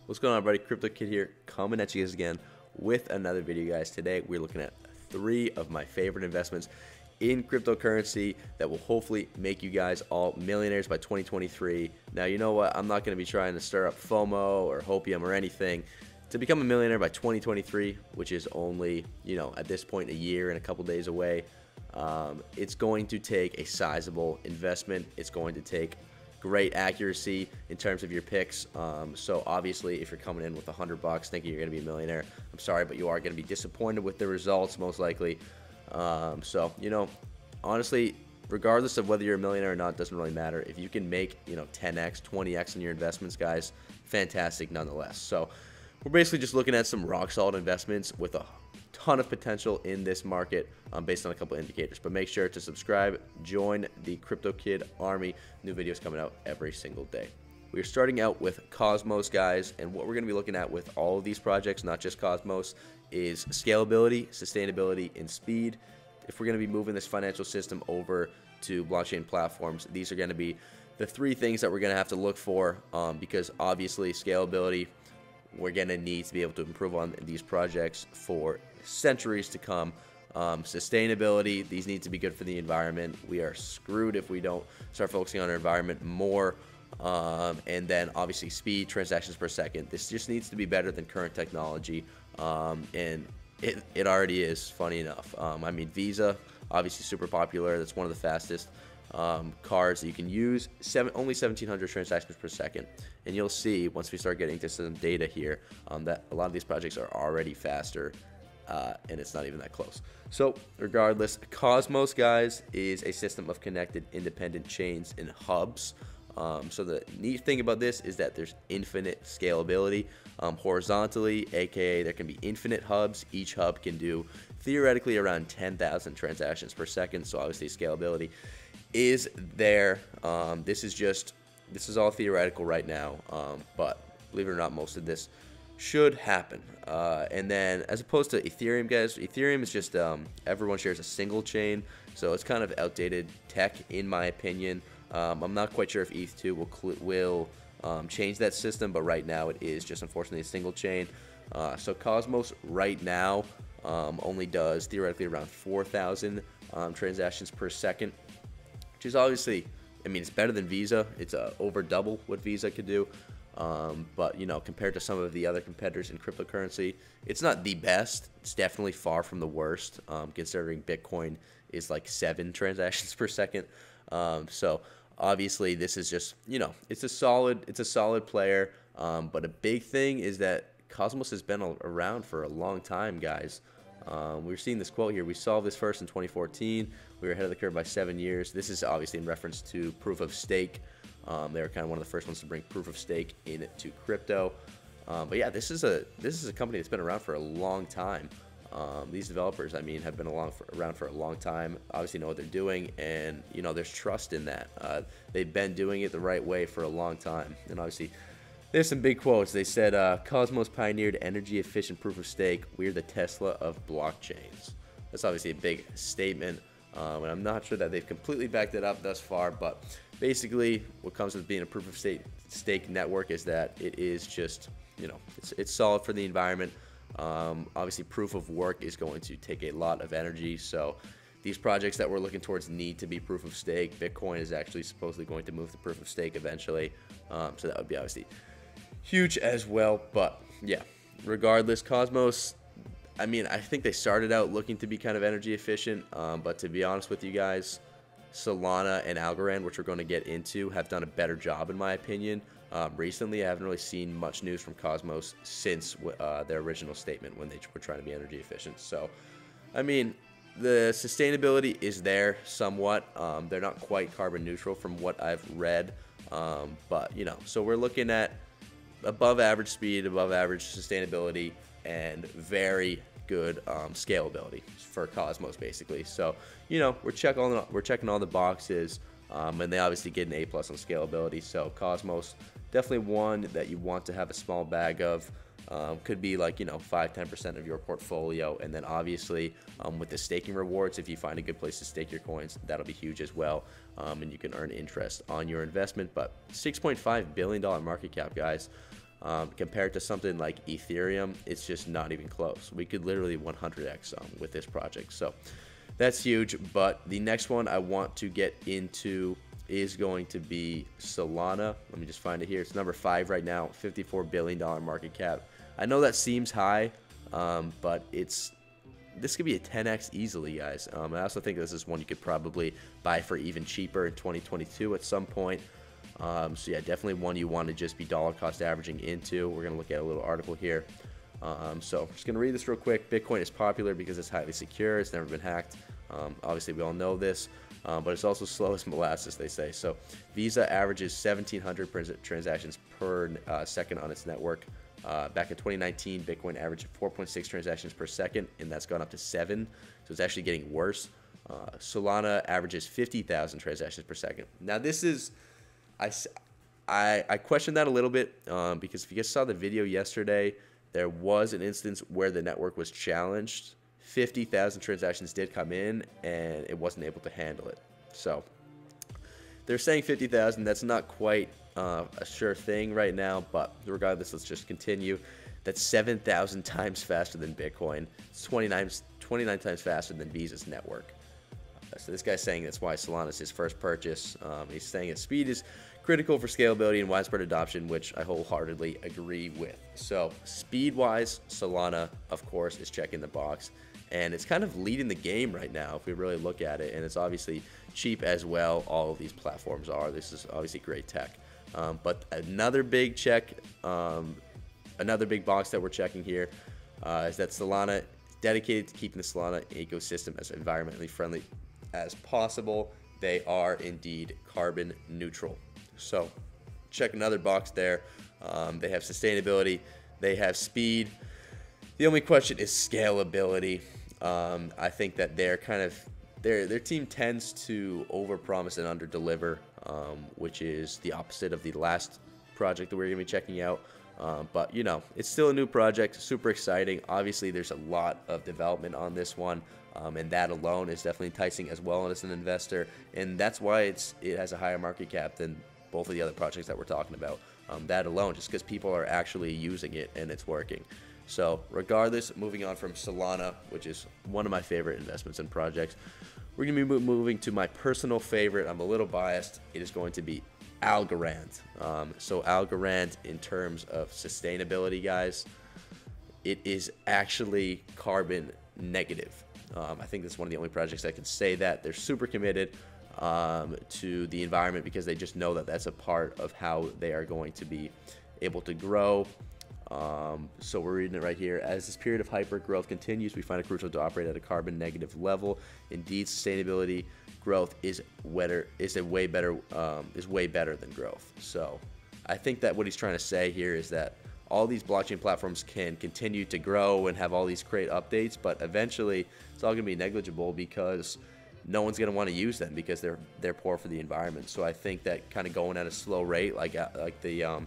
What's going on, everybody? Crypto Kid here, coming at you guys again with another video, guys. Today we're looking at 3 of my favorite investments in cryptocurrency that will hopefully make you guys all millionaires by 2023. Now, you know what? I'm not going to be trying to stir up FOMO or hopium or anything. To become a millionaire by 2023, which is only, at this point, a year and a couple days away, it's going to take a sizable investment. It's going to take great accuracy in terms of your picks. So obviously, if you're coming in with $100 thinking you're going to be a millionaire, I'm sorry, but you are going to be disappointed with the results most likely. Honestly, regardless of whether you're a millionaire or not, it doesn't really matter. If you can make 10x, 20x in your investments, guys, fantastic nonetheless. So we're basically just looking at some rock solid investments with a ton of potential in this market based on a couple indicators. But make sure to subscribe, join the Crypto Kid Army. New videos coming out every single day. We're starting out with Cosmos, guys, and what we're going to be looking at with all of these projects, not just Cosmos, is scalability, sustainability, and speed. If we're going to be moving this financial system over to blockchain platforms, these are going to be the 3 things that we're going to have to look for because obviously scalability, we're going to need to be able to improve on these projects for centuries to come. Sustainability, these need to be good for the environment. We are screwed if we don't start focusing on our environment more. And then obviously speed, transactions per second. This just needs to be better than current technology. And it already is, funny enough. Visa, obviously super popular. That's one of the fastest cards that you can use. Only 1,700 transactions per second. And you'll see once we start getting to some data here that a lot of these projects are already faster. And it's not even that close. So regardless, Cosmos, guys, is a system of connected independent chains and hubs. So the neat thing about this is that there's infinite scalability horizontally, aka there can be infinite hubs. Each hub can do theoretically around 10,000 transactions per second. So obviously scalability is there. This is all theoretical right now, but believe it or not, most of this should happen. And then as opposed to Ethereum, guys, Ethereum is just everyone shares a single chain, so it's kind of outdated tech in my opinion. I'm not quite sure if ETH2 will change that system, but right now it is just unfortunately a single chain. So Cosmos right now only does theoretically around 4,000 transactions per second, which is obviously, it's better than Visa. It's over double what Visa could do. But compared to some of the other competitors in cryptocurrency, it's not the best. It's definitely far from the worst, considering Bitcoin is like 7 transactions per second. So obviously this is just, it's a solid player. But a big thing is that Cosmos has been around for a long time, guys. We're seeing this quote here. We solved this first in 2014. We were ahead of the curve by 7 years. This is obviously in reference to proof of stake. They were kind of one of the first ones to bring proof of stake into crypto. But yeah, this is a company that's been around for a long time. These developers, have been around for a long time. Obviously know what they're doing, and there's trust in that. They've been doing it the right way for a long time. And obviously, there's some big quotes. They said, "Cosmos pioneered energy-efficient proof of stake. We're the Tesla of blockchains." That's obviously a big statement. And I'm not sure that they've completely backed it up thus far, but basically what comes with being a proof of stake network is that it is just, it's solid for the environment. Obviously proof of work is going to take a lot of energy, so these projects that we're looking towards need to be proof of stake. Bitcoin is actually supposedly going to move to proof of stake eventually, so that would be obviously huge as well. But yeah, regardless, Cosmos, I think they started out looking to be kind of energy efficient, but to be honest with you guys, Solana and Algorand, which we're going to get into, have done a better job in my opinion. Recently, I haven't really seen much news from Cosmos since their original statement when they were trying to be energy efficient. So, the sustainability is there somewhat. They're not quite carbon neutral from what I've read, but so we're looking at above average speed, above average sustainability, and very good scalability for Cosmos basically. So we're checking all the boxes, and they obviously get an A+ on scalability. So Cosmos, definitely one that you want to have a small bag of. Could be like 5-10% of your portfolio, and then obviously with the staking rewards, if you find a good place to stake your coins, that'll be huge as well, and you can earn interest on your investment. But $6.5 billion market cap, guys. Compared to something like Ethereum, it's just not even close. We could literally 100x with this project. So that's huge. But the next one I want to get into is going to be Solana. Let me just find it here. It's number 5 right now, $54 billion market cap. I know that seems high, but this could be a 10x easily, guys. I also think this is one you could probably buy for even cheaper in 2022 at some point. So yeah, definitely one you want to just be dollar cost averaging into. We're going to look at a little article here. So I'm just going to read this real quick. Bitcoin is popular because it's highly secure. It's never been hacked. Obviously, we all know this, but it's also slow as molasses, they say. So Visa averages 1,700 transactions per second on its network. Back in 2019, Bitcoin averaged 4.6 transactions per second, and that's gone up to 7. So it's actually getting worse. Solana averages 50,000 transactions per second. Now this is, I question that a little bit because if you guys saw the video yesterday, there was an instance where the network was challenged. 50,000 transactions did come in, and it wasn't able to handle it. So they're saying 50,000. That's not quite a sure thing right now, but regardless, let's just continue. That's 7,000 times faster than Bitcoin. It's 29 times faster than Visa's network. So this guy's saying that's why Solana is his first purchase. He's saying that speed is critical for scalability and widespread adoption, which I wholeheartedly agree with. So speed-wise, Solana, of course, is checking the box. And it's kind of leading the game right now if we really look at it. And it's obviously cheap as well. All of these platforms are. This is obviously great tech. But another big check, another big box that we're checking here is that Solana is dedicated to keeping the Solana ecosystem as environmentally friendly as possible. They are indeed carbon neutral. So check another box there. They have sustainability. They have speed. The only question is scalability. I think that they're their team tends to overpromise and underdeliver, which is the opposite of the last project that we're going to be checking out. But, you know, it's still a new project, super exciting. Obviously, there's a lot of development on this one, and that alone is definitely enticing as well as an investor. And that's why it has a higher market cap than both of the other projects that we're talking about. That alone, just because people are actually using it and it's working. So regardless, moving on from Solana, which is one of my favorite investments and projects, we're going to be moving to my personal favorite. I'm a little biased. It is going to be Algorand. So Algorand, in terms of sustainability, guys, it is actually carbon negative. I think that's one of the only projects that can say that. They're super committed to the environment because they just know that that's a part of how they are going to be able to grow. So we're reading it right here. As this period of hyper growth continues, we find it crucial to operate at a carbon negative level. Indeed, sustainability growth is way better than growth. So I think that what he's trying to say here is that all these blockchain platforms can continue to grow and have all these great updates, but eventually it's all going to be negligible because no one's going to want to use them because they're poor for the environment. So I think that kind of going at a slow rate, like the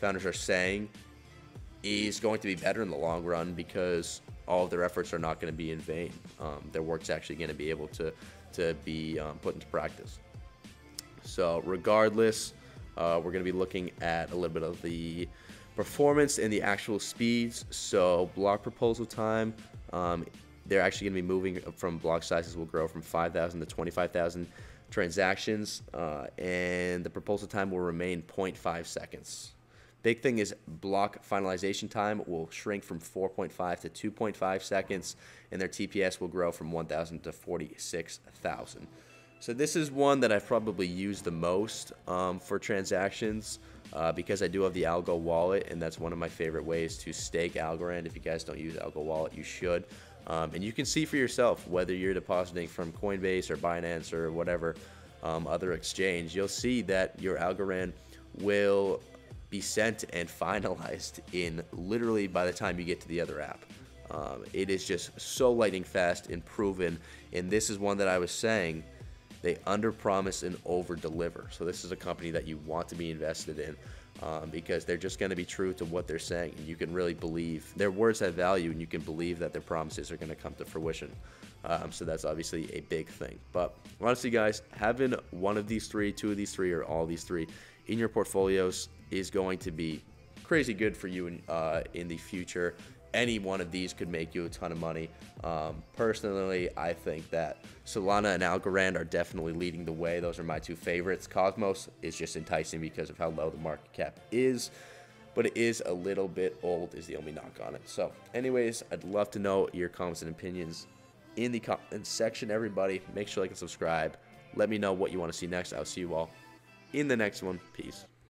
founders are saying, is going to be better in the long run because all of their efforts are not going to be in vain. Their work's actually going to be able to be put into practice. So regardless, we're going to be looking at a little bit of the performance and the actual speeds. So block proposal time, they're actually going to be moving from block sizes will grow from 5,000 to 25,000 transactions, and the proposal time will remain 0.5 seconds. Big thing is block finalization time will shrink from 4.5 to 2.5 seconds, and their TPS will grow from 1,000 to 46,000. So this is one that I've probably used the most for transactions because I do have the Algo wallet, and that's one of my favorite ways to stake Algorand. If you guys don't use Algo wallet, you should. And you can see for yourself whether you're depositing from Coinbase or Binance or whatever other exchange. You'll see that your Algorand will be sent and finalized in literally by the time you get to the other app. It is just so lightning fast and proven, and this is one that I was saying, they underpromise and over-deliver. So this is a company that you want to be invested in because they're just going to be true to what they're saying, and you can really believe their words have value, and you can believe that their promises are going to come to fruition. So that's obviously a big thing. But honestly, guys, having one of these three, two of these three, or all these three in your portfolios is going to be crazy good for you in the future. Any one of these could make you a ton of money. Personally, I think that Solana and Algorand are definitely leading the way. Those are my two favorites. Cosmos is just enticing because of how low the market cap is, but it is a little bit old is the only knock on it. So anyways, I'd love to know your comments and opinions in the comments section. Everybody, make sure to like and subscribe. Let me know what you want to see next. I'll see you all in the next one. Peace.